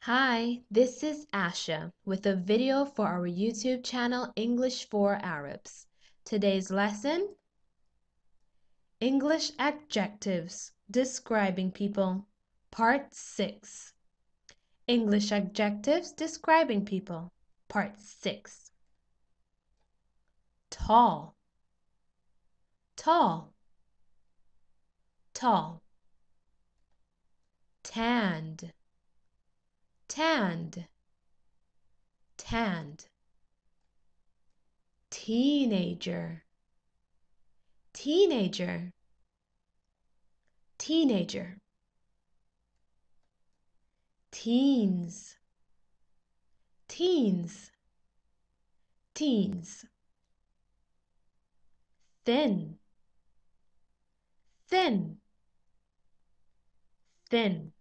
Hi, this is Asha with a video for our YouTube channel English for Arabs. Today's lesson, English adjectives describing people, Part 6. English adjectives describing people, Part 6. Tall, tall, tall. Tanned, tanned, tanned. Teenager, teenager, teenager. Teens, teens, teens. Thin, thin, thin.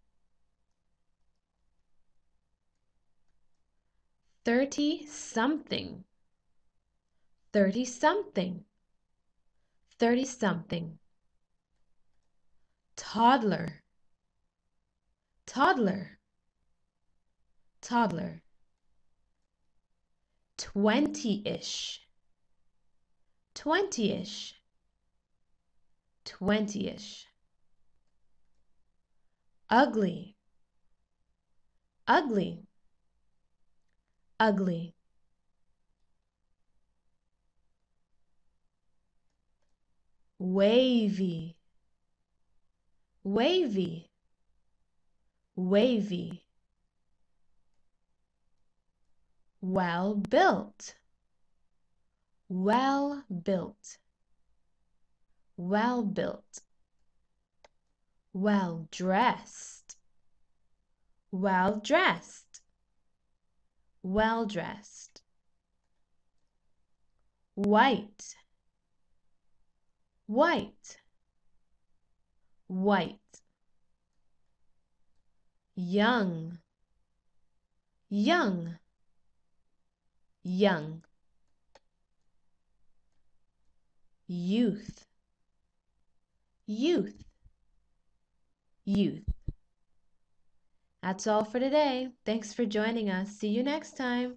30-something, 30-something, 30-something. Toddler, toddler, toddler. 20-ish, 20-ish, 20-ish. Ugly, ugly, ugly. Wavy, wavy, wavy. Well built, well built, well built. Well dressed, well dressed, well dressed. White, white, white. Young, young, young. Youth, youth, youth. That's all for today. Thanks for joining us. See you next time.